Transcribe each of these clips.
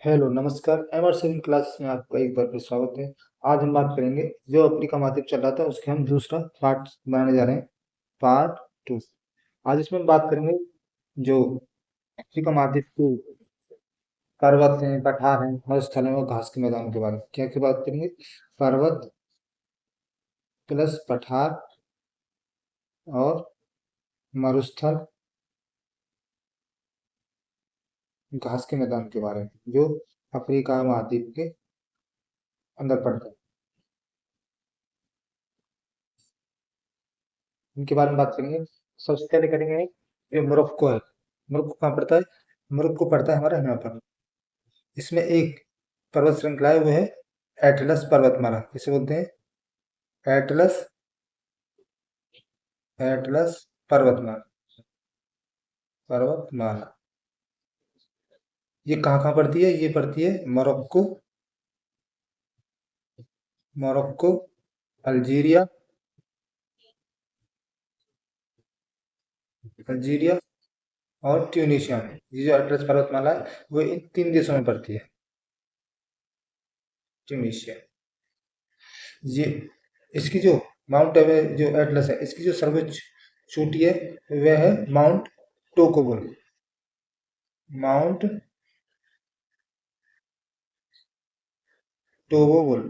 Hello नमस्कार। MR seven classes में आपका एक बार फिर स्वागत है। आज हम बात करेंगे जो अफ्रीका महाद्वीप चल रहा था उसके हम दूसरा पार्ट बनाने जा रहे हैं, पार्ट 2। आज इसमें हम बात करेंगे जो अफ्रीका महाद्वीप के पर्वत हैं, पठार हैं, मरुस्थल हैं और घास के मैदान के बारे में क्या क्या बात करेंगे। पर्वत प्लस पठार और मरुस्थल, घास के मैदान के बारे में जो अफ्रीका महाद्वीप के अंदर पड़ता है, इनके बारे में बात करेंगे। सबसे पहले करेंगे जो मोरक्को है। मोरक्को कहाँ पड़ता है? मोरक्को पड़ता है हमारा यहाँ पर। इसमें एक पर्वत श्रृंखला है, वो है एटलस पर्वतमाला। इसे बोलते हैं एटलस, एटलस पर्वतमाला, पर्वतमाला। ये कहाँ कहाँ पड़ती है? ये पड़ती है मोरक्को, मोरक्को, अल्जीरिया, अल्जीरिया और ट्यूनीशिया में। ये जो एटलस पर्वतमाला है वो इन तीन देशों में पड़ती है। ट्यूनीशिया, ये इसकी जो माउंट एवरेस्ट जो एटलस है, इसकी जो सर्वोच्च चोटी है वह है माउंट टोकोबल, माउंट टोबोबल।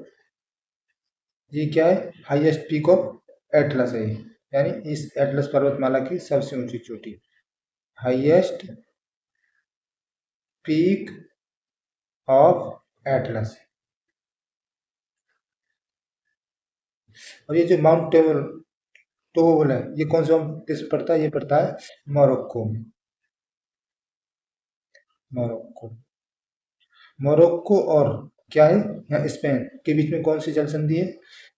ये क्या है? हाईएस्ट पीक ऑफ एटलस है ये, यानी इस एटलस पर्वतमाला की सबसे ऊंची चोटी, हाईएस्ट पीक ऑफ एटलस। और ये जो माउंट टेबल टोबोल है, ये कौन सा देश में पड़ता है? ये पड़ता है मोरक्को में, मोरक्को। मोरक्को और क्या है, यहाँ स्पेन के बीच में कौन सी जल संधि है?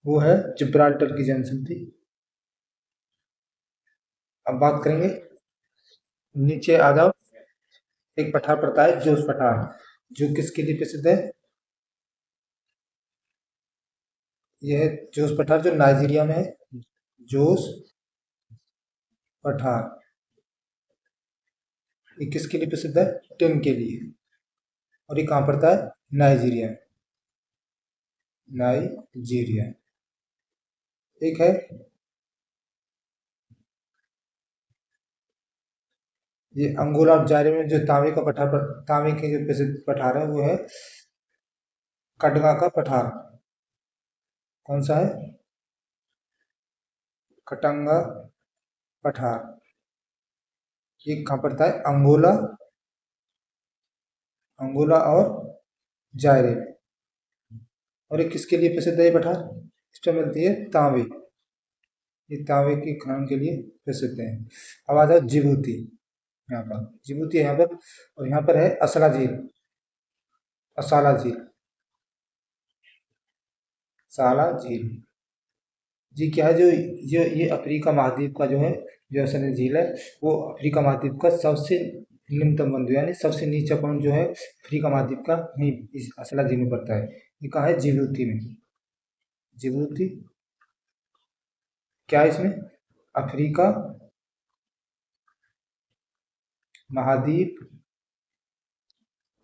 वो है जिब्राल्टर की जल संधि। अब बात करेंगे, नीचे आ जाओ। एक पठार पड़ता है जोश पठार, जो किसके लिए प्रसिद्ध है? यह जोश पठार जो नाइजीरिया में है, जोश पठार। ये किसके लिए प्रसिद्ध है? टिन के लिए। और ये कहाँ पड़ता है? नाइजीरिया में, नाइजीरिया। एक है ये अंगोला और जारे में जो तांबे का पठार तांबे के जो प्रसिद्ध पठार है वो है कटगा का पठार। कौन सा है? कटंगा पठार। ये कहाँ पड़ता है? अंगोला, अंगोला और जायरे में। और ये किसके लिए प्रसिद्ध है ये पठार? इस पर मिलती है तांबे, ये तांबे की खनन के लिए प्रसिद्ध है। अब आ जाओ जिबूती। यहाँ पर जिबूती है यहाँ पर, और यहाँ पर है असला झील, असाला झील, साला झील। जी क्या है, जो ये अफ्रीका महाद्वीप का जो है, जो असली झील है, वो अफ्रीका महाद्वीप का सबसे निम्नतम बिंदु यानी सबसे नीचा पॉइंट जो है अफ्रीका महाद्वीप का, नहीं इस असला झील में पड़ता है। ये कहाँ है? जिबूती में। जिबूती क्या है इसमें? अफ्रीका महाद्वीप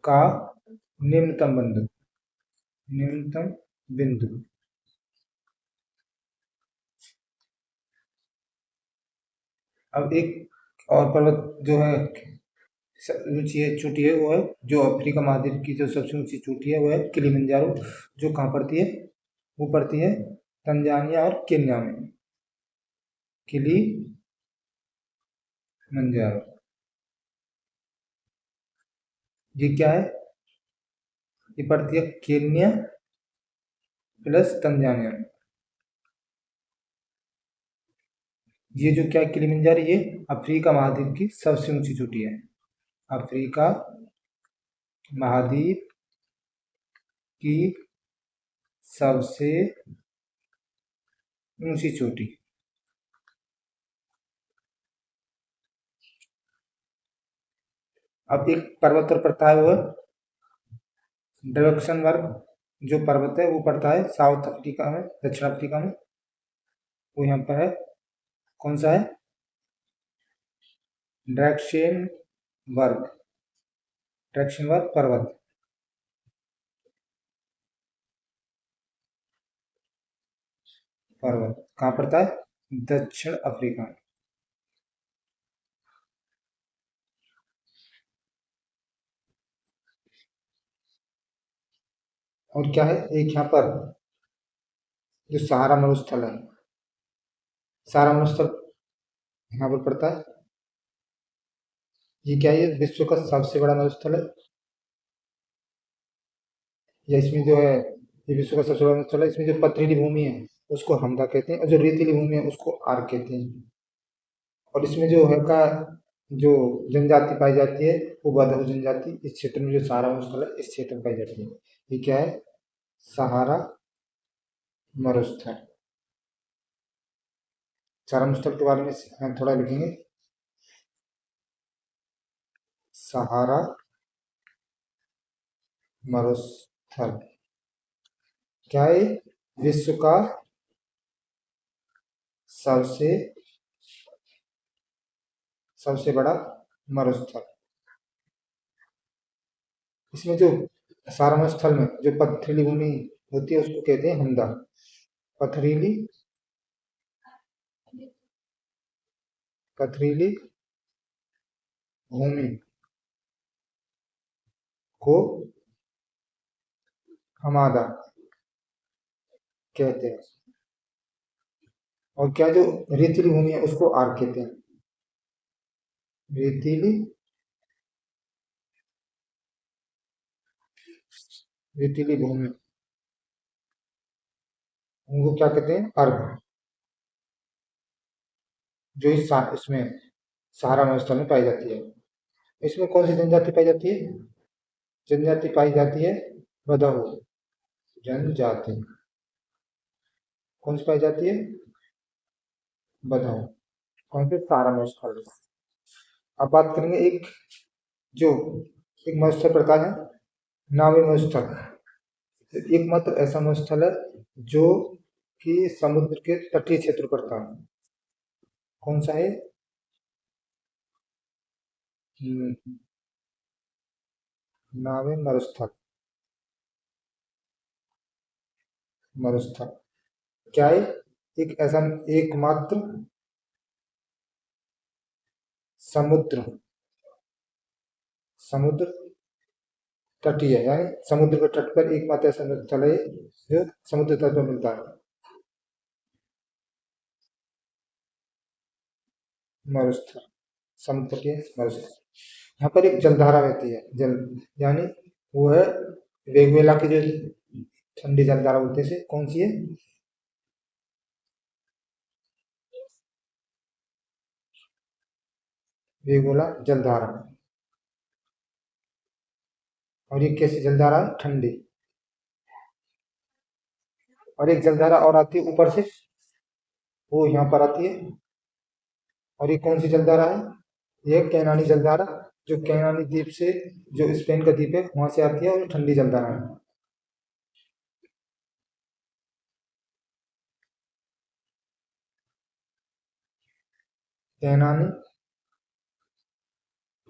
का निम्नतम बिंदु, निम्नतम बिंदु। अब एक और पर्वत जो है ऊंची है, चोटी है, वो है जो अफ्रीका महाद्वीप की जो सबसे ऊंची चोटी है वो है किलिमंजारो। जो कहाँ पड़ती है? वो पड़ती है तंजानिया और केन्या में, किलिमंजारो। ये क्या है? ये पड़ती है केन्या प्लस तंजानिया में। ये जो क्या है किलिमंजारो, ये अफ्रीका महाद्वीप की सबसे ऊंची चोटी है, अफ्रीका महाद्वीप की सबसे ऊंची चोटी। अब एक पर्वत पर पड़ता है वो है ड्रैक्सनबर्ग, जो पर्वत है वो पड़ता है साउथ अफ्रीका में, दक्षिण अफ्रीका में। वो यहाँ पर है, कौन सा है? ड्रैक्सनबर्ग, ड्रैक्सनबर्ग पर्वत। पर्वत कहाँ पड़ता है? दक्षिण अफ्रीका। और क्या है एक यहाँ पर जो सहारा मरुस्थल है, सहारा मरुस्थल यहाँ पर पड़ता है। ये क्या है? ये विश्व का सबसे बड़ा मरुस्थल है, या इसमें जो है ये विश्व का सबसे बड़ा मरुस्थल है। इसमें जो पथरीली भूमि है उसको हमदा कहते हैं, और जो रेतीली भूमि है उसको आर्क कहते हैं। और इसमें जो है का जो जनजाति पाई जाती है वो बदहू जनजाति इस क्षेत्र में, जो सहारा मरुस्थल है इस क्षेत्र में पाई जाती है। ये क्या है? सहारा मरुस्थल। सहारा मरुस्थल के बारे में हम थोड़ा लिखेंगे। सहारा मरुस्थल क्या है? विश्व का सबसे सबसे बड़ा मरुस्थल। इसमें जो सहारा स्थल में जो पथरीली भूमि होती है उसको कहते हैं हमदा। पथरीली पथरीली भूमि को हमादा कहते हैं। और क्या जो रेतीली भूमि है उसको आर कहते हैं। रेतीली रेतीली भूमि उनको क्या कहते हैं? अर्ग। जो इसमें सहारा मरुस्थल में पाई जाती है। इसमें कौन सी जनजाति पाई जाती है? जनजाति पाई जाती है बदाहू जनजाति। कौन सी पाई जाती है? बदाहू। कौन से? सहारा मरुस्थल में। अब बात करेंगे एक जो एक मरुस्थल प्रकार है, नावे मरुस्थल। एकमात्र ऐसा मरुस्थल है जो कि समुद्र के तटीय क्षेत्र पर था। कौन सा है? नावे मरुस्थल। मरुस्थल क्या है? एक ऐसा एकमात्र समुद्र समुद्र तटीय, यानी समुद्र के तट पर एकमात्र ऐसा मरुस्थल है जो समुद्र तट पर मिलता है। मरुस्थल समुद्र के मरुस्थल। यहाँ पर एक जलधारा बहती है, जल यानी वो है वेगवेला की जो ठंडी जलधारा बोलते हैं, कौन सी है? वेगोला जलधारा। और ये कैसी जलधारा है? ठंडी। और एक जलधारा और आती है ऊपर से, वो यहाँ पर आती है। और ये कौन सी जलधारा है? ये कैनानी जलधारा, जो कैनानी द्वीप से, जो स्पेन का द्वीप है वहां से आती है, और ठंडी जलधारा है। कैनानी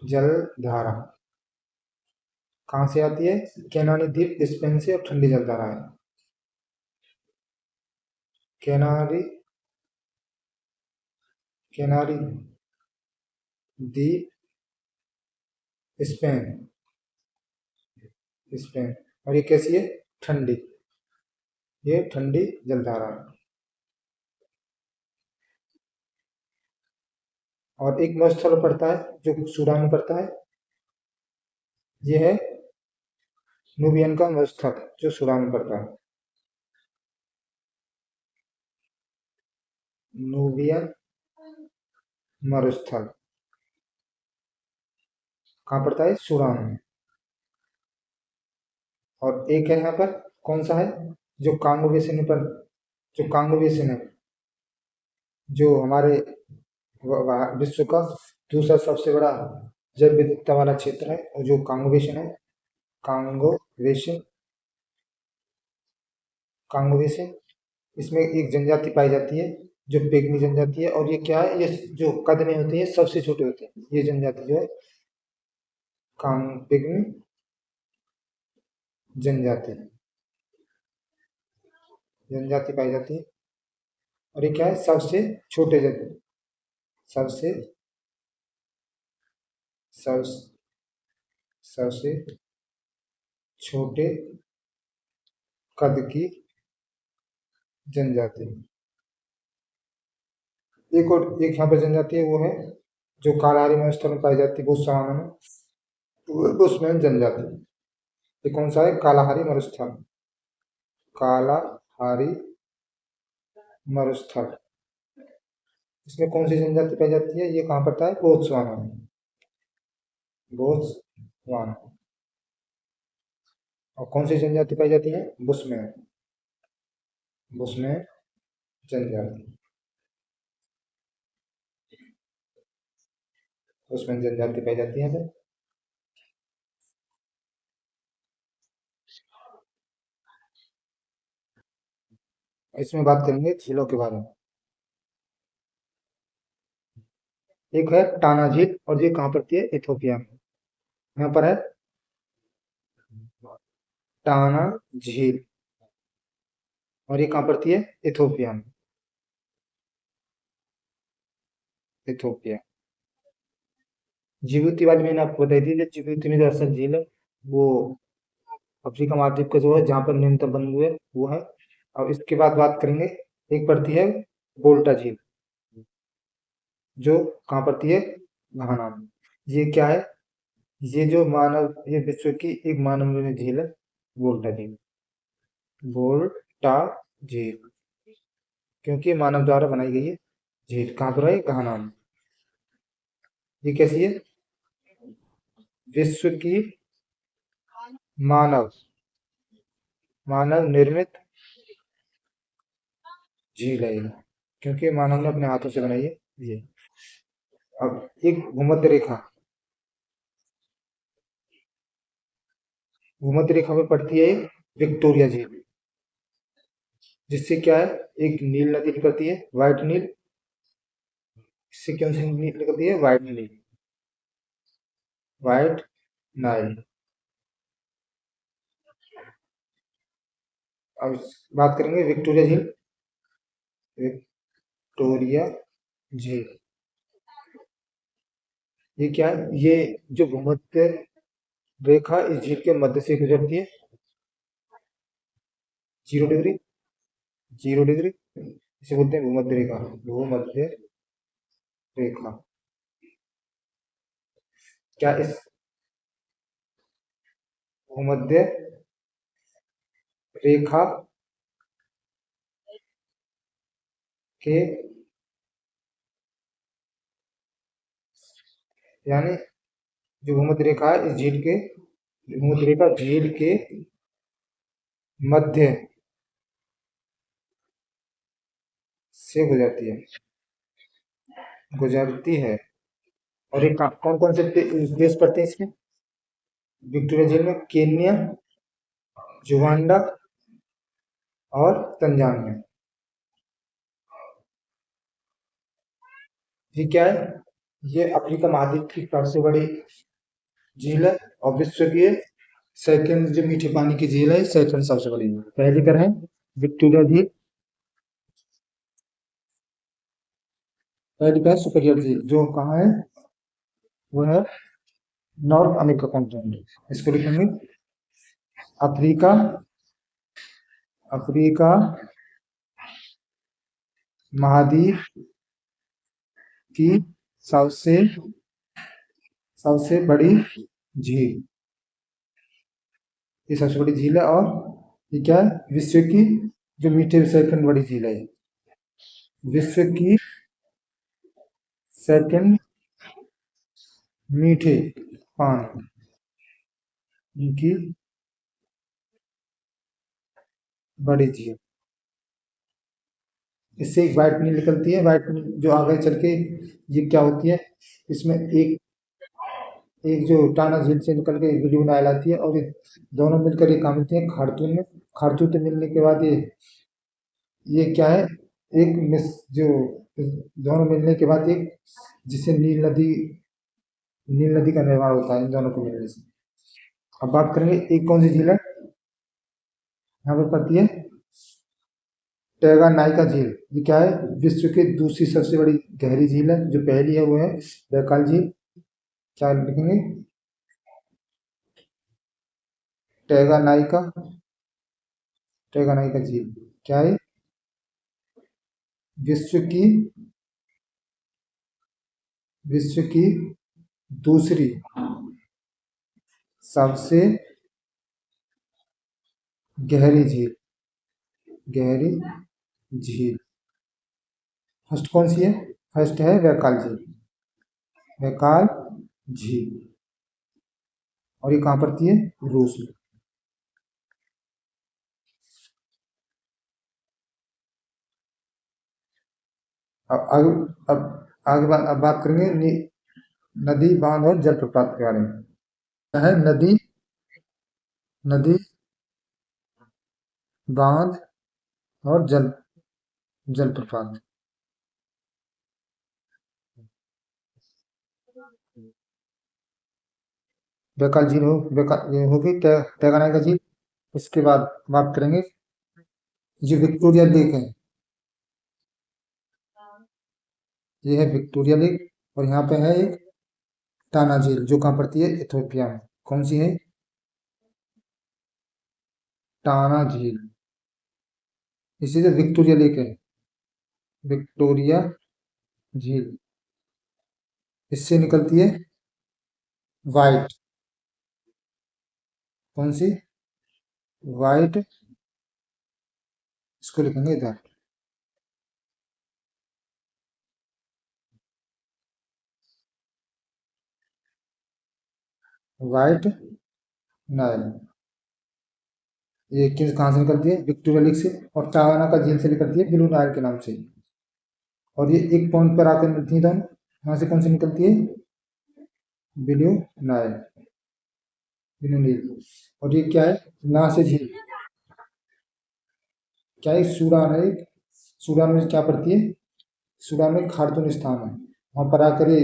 जलधारा कहाँ से आती है? कैनानी द्वीप स्पेन से, और ठंडी जलधारा है। कैनारी कैनारी द्वीप स्पेन स्पेन। और ये कैसी है? ठंडी। ये ठंडी जलधारा है। और एक मरुस्थल पड़ता है जो सूडान में पड़ता है, ये है नुबियन का मरुस्थल जो सूडान में पड़ता है। नुबियन मरुस्थल कहाँ पड़ता है? सूडान में। और एक है यहाँ पर, कौन सा है? जो कांगो बेसिन पर, जो कांगो बेसिन है, जो हमारे विश्व का दूसरा सबसे बड़ा जैव विविधता वाला क्षेत्र है, और जो कांगो बेसिन है। कांगो बेसिन कांगो बेसिन इसमें एक जनजाति पाई जाती है जो पेगमी जनजाति है। और ये क्या है? ये जो कद में होती है सबसे छोटे होते हैं। ये जनजाति जो है कांग पेगमी जनजाति जनजाति पाई जाती है। और ये क्या है, सबसे छोटे जल, सबसे सब सबसे छोटे कद की जनजाति। एक और एक यहाँ पर जनजाति है, वो है जो कालाहारी मरुस्थल में पाई जाती है गोस्वाना में, तो उसमें जनजाति। ये कौन सा है, कालाहारी मरुस्थल, कालाहारी मरुस्थल। इसमें कौन सी जनजाति पाई जाती है, ये कहाँ पड़ता है, बोत्सवाना में, बोत्सवाना। और कौन सी जनजाति पाई जाती है, बुशमैन, बुशमैन जनजाति, बुशमैन जनजाति पाई जाती है। इसमें बात करेंगे झीलों के बारे में। एक है टाना झील, और ये कहाँ पड़ती है, इथोपिया में। यहाँ पर है टाना झील, और ये कहाँ पड़ती है, इथोपिया में, इथोपिया। जिबूती वाली मैंने आपको बताई थी, जो जिबूती में जो असल झील है, वो अफ्रीका महाद्वीप का जो है, जहाँ पर न्यूनतम बनी हुई है, वो है। और इसके बाद बात करेंगे, एक पड़ती है बोल्टा झील, जो कहाँ पड़ती है, घाना में। ये क्या है, ये जो मानव, ये विश्व की एक मानव निर्मित झील है, बोल्टा झील, बोल्टा झील, क्योंकि ये मानव द्वारा बनाई गई है झील। कहाँ पर है, घाना में। ये कैसी है, विश्व की मानव मानव निर्मित झील है ये, क्योंकि मानव ने अपने हाथों से बनाई है ये। अब एक भूमध्य रेखा, भूमध्य रेखा में पड़ती है एक विक्टोरिया झील, जिससे क्या है, एक नील नदी निकलती है, व्हाइट नील। इससे कौन सी नील निकलती है, व्हाइट नील, व्हाइट नाइल। अब बात करेंगे विक्टोरिया झील, विक्टोरिया झील। ये क्या है, ये जो भूमध्य रेखा इस झील के मध्य से गुजरती है, 0 डिग्री, 0 डिग्री, इसे बोलते हैं भूमध्य रेखा, भूमध्य रेखा। क्या इस भूमध्य रेखा के, यानी जो भूमध्य रेखा है इस झील के, भूमध्य रेखा झील के मध्य से गुजरती है। और ये कौन कौन से देश पड़ते हैं इसमें, विक्टोरिया झील में, केन्या, युगांडा और तंजानिया। ये क्या है, ये अफ्रीका महाद्वीप की सबसे बड़ी झील है, और विश्व की सेकंड जो मीठे पानी की झील है, सेकंड सबसे बड़ी झील। पहली पर है विक्टोरिया झील, पहली पर है सुपीरियर झील, जो कहाँ है, वो है नॉर्थ अमेरिका कॉन्टिनेंट। इसको लिखेंगे अफ्रीका, अफ्रीका महाद्वीप की सबसे सबसे बड़ी झील, ये सबसे बड़ी झील है। और ये क्या है, विश्व की जो मीठे सेकंड बड़ी झील है, विश्व की सेकंड मीठे पानी की बड़ी झील। इससे एक व्हाइट नील निकलती है, व्हाइट नील जो आगे चल के, ये क्या होती है, इसमें एक एक जो टाना झील से निकल के ब्लू नाइल आती है, और ये दोनों मिलकर ये कहाँ मिलती है, खार्तूम में। खार्तूम से मिलने के बाद ये क्या है, एक मिस जो दोनों मिलने के बाद एक, जिसे नील नदी का निर्माण होता है इन दोनों को मिलने से। अब बात करेंगे एक कौन सी झील है, यहाँ पर पड़ती है टैगानाइका झील ये क्या है? विश्व की दूसरी सबसे बड़ी गहरी झील है। जो पहली है वो है बैकाल झील। क्या लिखेंगे? टैगानाइका, टैगानाइका झील क्या है? विश्व की विश्व की दूसरी सबसे गहरी झील, गहरी झील। फर्स्ट कौन सी है? फर्स्ट है बैकाल झील, बैकाल झील। और ये कहाँ पड़ती है? रूस में। अब आगे, अब अब बात करेंगे नदी, बांध और जलप्रपात के बारे में। है नदी, नदी, बांध और जलप्रपात। बैकाल झील ये हो गई तैगाना का झील। उसके बाद बात करेंगे जो विक्टोरिया लेक है। ये है विक्टोरिया लेक। और यहाँ पे है एक टाना झील जो कहाँ पड़ती है? इथोपिया में। कौन सी है? टाना झील। इसी से विक्टोरिया लेक है, विक्टोरिया झील। इससे निकलती है वाइट, कौन सी? वाइट, इसको लिखेंगे इधर, वाइट नाइल। ये किस कहाँ से निकलती है? विक्टोरिया लेक से। और टावाना का झील से निकलती है ब्लू नाइल के नाम से। और ये एक पॉइंट पर आकर मिलती है दोनों। यहाँ से कौन सी निकलती है? ब्लू नाइल, ब्लू नील। और ये क्या है? नासिर झील। क्या है? सूडान है एक। सूडान में क्या पड़ती है? सूडान में खार्तूम स्थान है। वहां पर आकर ये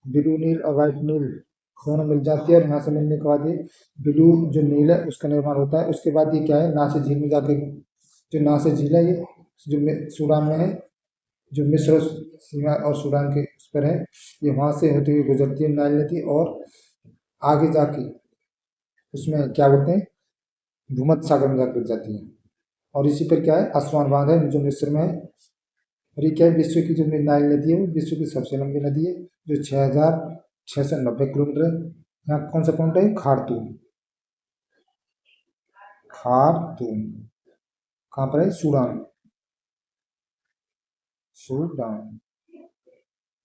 ब्लू नील और व्हाइट नील दोनों मिल जाती है। और यहाँ से मिलने के बाद ये ब्लू जो नील है उसका निर्माण होता है। उसके बाद ये क्या है? नासिर झील में जाके, जो नासिर झील है ये जो सूडान में है, जो मिस्र सीमा और सूडान के उस पर है, ये वहां से होती हुई गुजरती है नाइल नदी। और आगे जाके उसमें क्या बोलते हैं, भूमध्य सागर में जाकर जाती है। और इसी पर क्या है? असवान बांध है जो मिस्र में है। और ये क्या है? विश्व की जो नाइल नदी है वो विश्व की सबसे लंबी नदी है, जो 6,690 किलोमीटर है। यहाँ कौन सा पॉइंट है? खारतूम, खारतूम कहाँ पर है? Sudan, Sudan.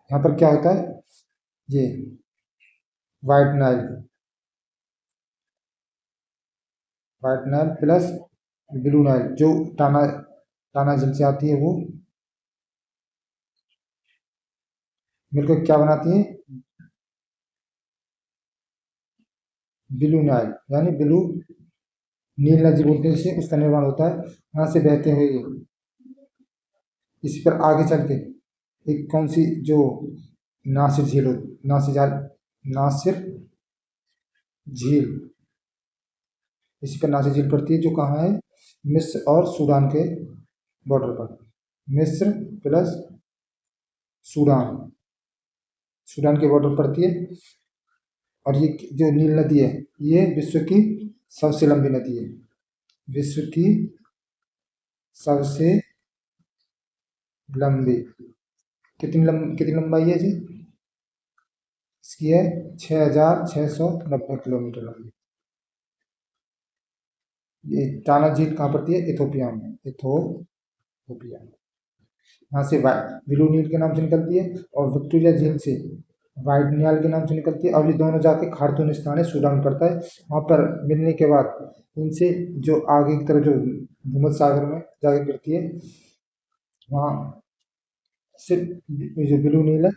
यहाँ पर क्या होता है? ये white Nile, white Nile plus blue Nile जो टाना टाना झील से आती है, वो मिलकर क्या बनाती है? ब्लू नाइल, यानी ब्लू नील नदी बोलते हैं जिसे, उसका निर्माण होता है यहाँ से बहते हुए। इसी पर आगे चल के एक कौन सी जो नासिर झील नासिर नासिर झील, इसी पर नासिर झील पड़ती है जो कहाँ है? मिस्र और सूडान के बॉर्डर पर। मिस्र प्लस सूडान, सूडान के बॉर्डर पड़ती है। और ये जो नील नदी है ये विश्व की सबसे लंबी नदी है, विश्व की सबसे लंबी। कितनी लंबाई है जी? इसकी है 6,690 किलोमीटर लंबी। ये टाना झील कहाँ पड़ती है? इथोपिया में, इथोपिया। यहाँ से ब्लू नील के नाम से निकलती है। और विक्टोरिया झील से व्हाइट नियाल के नाम से निकलती है। और ये दोनों जाके खार्तूम स्थान है, सूडान में पड़ता है। वहाँ पर मिलने के बाद इनसे जो आगे की तरफ जो भूमध्य सागर में जाके गिरती है, वहाँ से ये जो ब्लू नील है,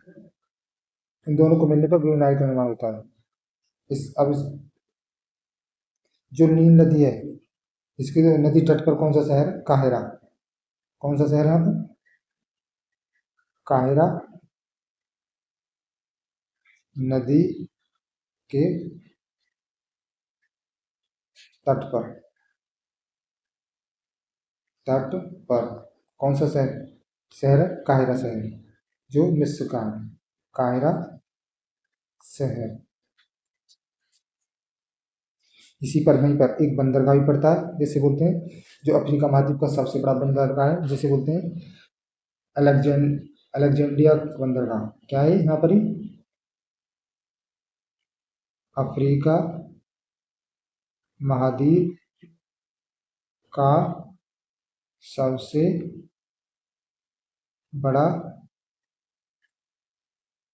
इन दोनों को मिलने पर ब्लू नाइल का निर्माण होता है। जो नील नदी है, इसके जो नदी तट पर कौन सा शहर है? काहिरा। कौन सा शहर है यहाँ पर? काहिरा। नदी के तट पर, तट पर कौन सा शहर शहर है? काहिरा शहर, जो मिस्र का है। काहिरा शहर। इसी पर वहीं पर एक बंदरगाह भी पड़ता है, जिसे बोलते हैं, जो अफ्रीका महाद्वीप का सबसे बड़ा बंदरगाह है, जिसे बोलते हैं अलेक्जेंड अलेक्जेंड्रिया बंदरगाह। क्या है यहाँ पर ही? अफ्रीका महाद्वीप का सबसे बड़ा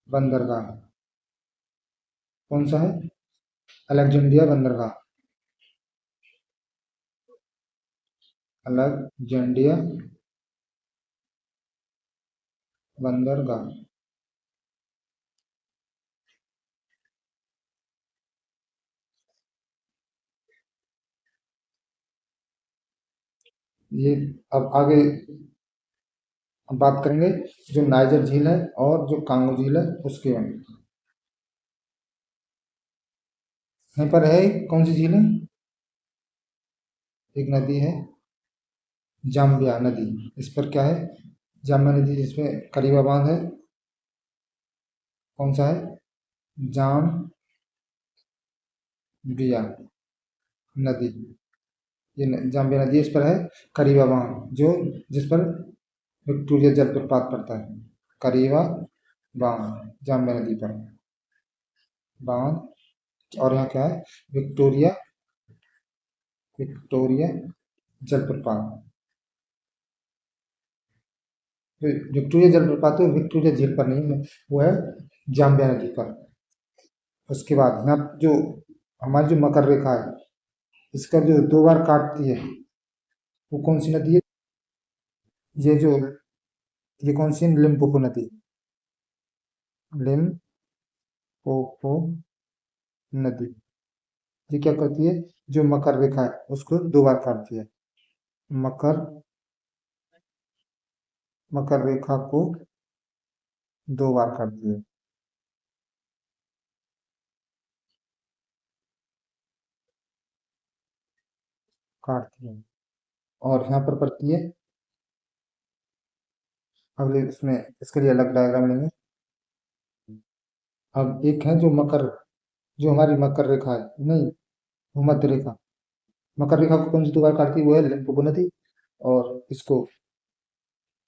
बंदरगाह कौन सा है? अलेक्जेंड्रिया बंदरगाह। अलेक्जेंड्रिया बंदरगाह। ये अब आगे हम बात करेंगे जो नाइजर झील है और जो कांगो झील है उसके बारे में। यहाँ पर है कौन सी झील है? एक नदी है जाम्बिया नदी। इस पर क्या है? जाम्बिया नदी, जिसमें करीबा बांध है। कौन सा है? जाम्बिया नदी। जाम्बिया नदी, इस पर है करीबा बांध, जो जिस पर विक्टोरिया जलप्रपात पड़ता है। करीबा बांध जाम्बिया नदी पर बांध। और यहाँ क्या है? विक्टोरिया विक्टोरिया जलप्रपात। तो विक्टोरिया जलप्रपात है, विक्टोरिया झील पर नहीं है, वो है जाम्बिया नदी पर। उसके बाद यहाँ जो हमारी जो मकर रेखा है, इसका जो दो बार काटती है, वो कौन सी नदी है? ये जो ये कौन सी है? लिम्पोपो नदी। लिम्पोपो नदी। ये क्या करती है? जो मकर रेखा है उसको दो बार काटती है। मकर मकर रेखा को दो बार काटती है। काटती है। और यहाँ पर पड़ती है अगले इसमें, इसके लिए अलग डायग्राम लेंगे। अब एक है जो मकर, जो हमारी मकर रेखा है, नहीं, भूमध्य रेखा। मकर रेखा को कौन सी दो बार काटती है? वो है लिम्पोपो नदी। और इसको,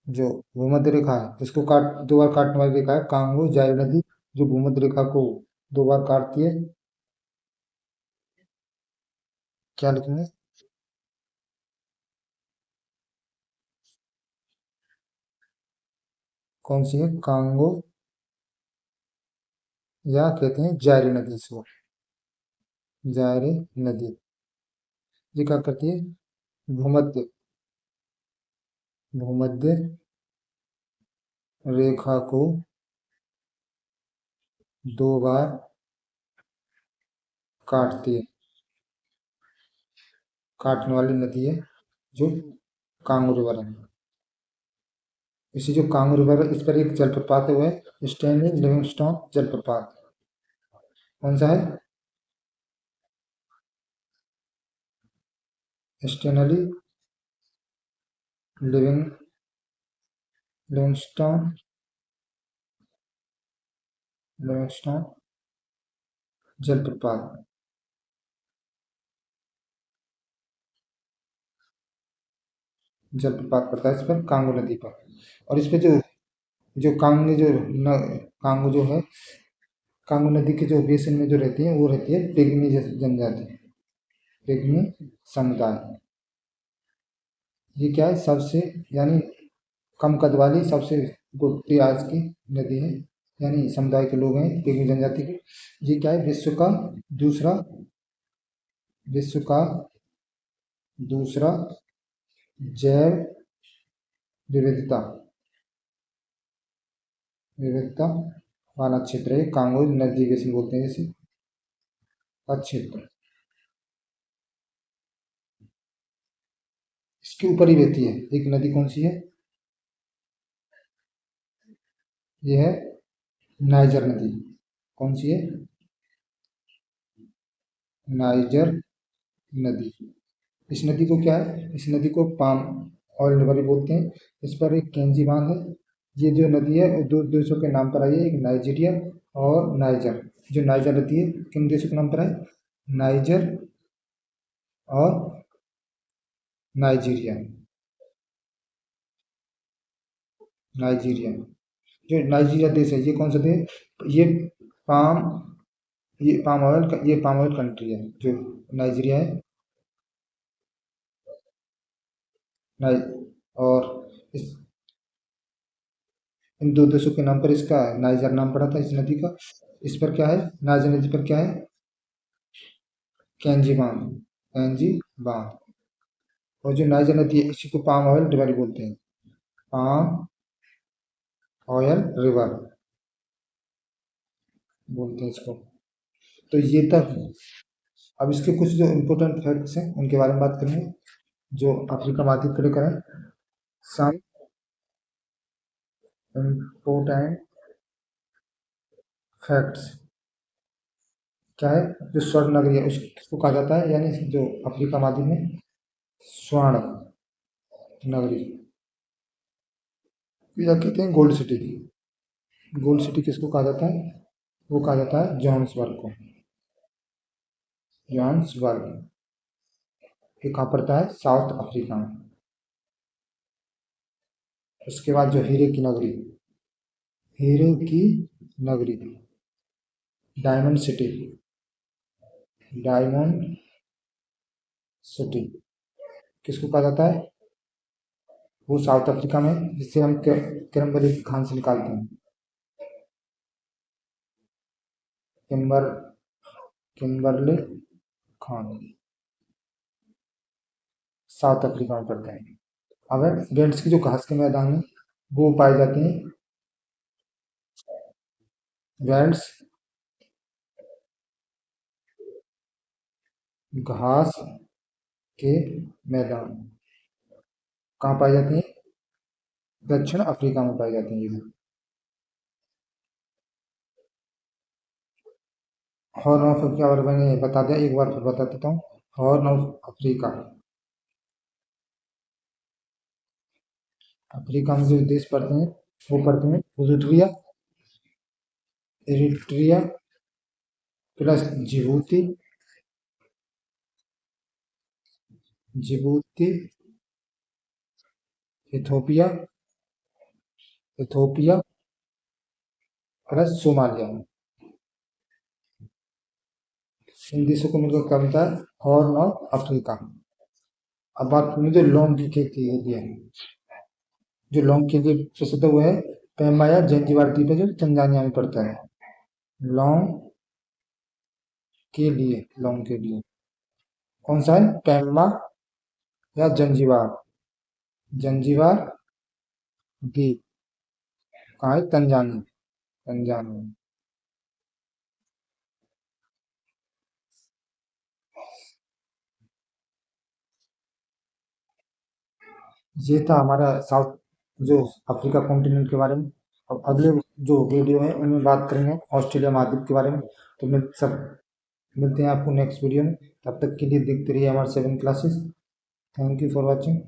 जो भूमध्य रेखा है, इसको काट दो बार काटने वाली रेखा है कांगो जाई नदी, जो भूमध्य रेखा को दो बार काटती है। क्या लिखेंगे? कौन सी है? कांगो, या कहते हैं जायरी नदी इसको। जायरी नदी। ये क्या करती है? भूमध्य भूमध्य रेखा को दो बार काटती है। काटने वाली नदी है जो कांगो रिवर है। इसी जो कांगो रिवर है, इस पर एक जलप्रपात है, वो है स्टैनली लिविंगस्टोन जलप्रपात। कौन सा है? स्टैनली लिविंग लिविंगस्टोन लिविंगस्टोन जलप्रपात। जलप्रपात पड़ता है इस पर कांगो नदी पर। और इस पे जो जो कांगो जो न, कांगो जो है, कांगो नदी के जो बेसिन में जो रहती है, वो रहती है पिग्मी जनजाति, पिग्मी समुदाय। ये क्या है? सबसे, यानी कम कद वाली, सबसे गुप्ती आज की नदी है, यानी समुदाय के लोग हैं पिग्मी जनजाति के। ये क्या है? दूसरा विश्व का दूसरा जैव विविधता विविधता वाला क्षेत्र है कांगो नदी बेसिन बोलते हैं जैसे का क्षेत्र। इसके ऊपर ही बहती है एक नदी, कौन सी है? ये है नाइजर नदी। कौन सी है? नाइजर नदी। इस नदी को क्या है? इस नदी को ऑयल रिवर बोलते हैं। इस पर एक केंजी बांध है। ये जो नदी है वो दो देशों के नाम पर आई है, एक नाइजीरिया और नाइजर। जो नाइजर नदी है किन देशों के नाम पर है? नाइजर और नाइजीरिया। नाइजीरिया, जो नाइजीरिया देश है ये कौन सा देश? ये पाम ये पाम ऑयल कंट्री है जो नाइजीरिया है। नाइ और इस इन दो देशों के नाम पर इसका नाइजर नाम पड़ा था इस नदी का। इस पर क्या है? नाइजर नदी पर क्या है? कैंजी बांध। कैंजी बांध। और जो नाइजर नदी है इसी को पाम ऑयल रिवर बोलते हैं। पाम ऑयल रिवर बोलते हैं इसको। तो ये तक। अब इसके कुछ जो इम्पोर्टेंट फैक्ट्स हैं उनके बारे में बात करेंगे, जो अफ्रीका महाद्वीप के लेकर हैं। Some important facts. क्या है? जो स्वर्ण नगरी है उसको कहा जाता है, यानी जो अफ्रीका महाद्वीप में स्वर्ण नगरी या कहते हैं गोल्ड सिटी। गोल्ड सिटी किसको कहा जाता है? वो कहा जाता है जोहान्सबर्ग को। जोहान्सबर्ग ये कहाँ पड़ता है? साउथ अफ्रीका में। उसके बाद जो हीरे की नगरी, हीरे की नगरी, डायमंड सिटी, डायमंड सिटी किसको कहा जाता है? वो साउथ अफ्रीका में, जिससे हम क्रैनबेरी की खान से निकालते हैं। किम्बर किम्बरले खान साउथ अफ्रीका में पड़ते हैं। अब गेंट्स की जो घास के मैदान है वो पाए जाते हैं। गेंट्स घास के मैदान कहाँ पाए जाते हैं? दक्षिण अफ्रीका में पाए जाते हैं ये भी। हॉर्न ऑफ अफ्रीका और मैंने बता दिया, एक बार फिर बता देता हूँ। हॉर्न ऑफ अफ्रीका, अफ्रीका में जो देश पड़ते हैं वो पड़ते हैं Eritrea, Eritrea plus Djibouti, Djibouti, Ethiopia, Ethiopia plus Somalia. इन देशों को मिलकर क्या बनता है? Horn of Africa. अब बात करें जो लौंग की खेती के लिए, जो लौंग के लिए प्रसिद्ध हुआ है पैमा या जंजीबार द्वीप है जो तंजानिया में पड़ता है। लौंग लौंग के लिए कौन सा है? पैमा या जंजीबार, जंजीबार द्वीप कहाँ है? Tanzania, Tanzania. ये था हमारा साउथ जो अफ्रीका कॉन्टिनेंट के बारे में। अब अगले जो वीडियो है उनमें बात करेंगे ऑस्ट्रेलिया महाद्वीप के बारे में। तो मिलते हैं आपको नेक्स्ट वीडियो में। तब तक के लिए देखते रहिए हमारे 7 classes. Thank you for watching.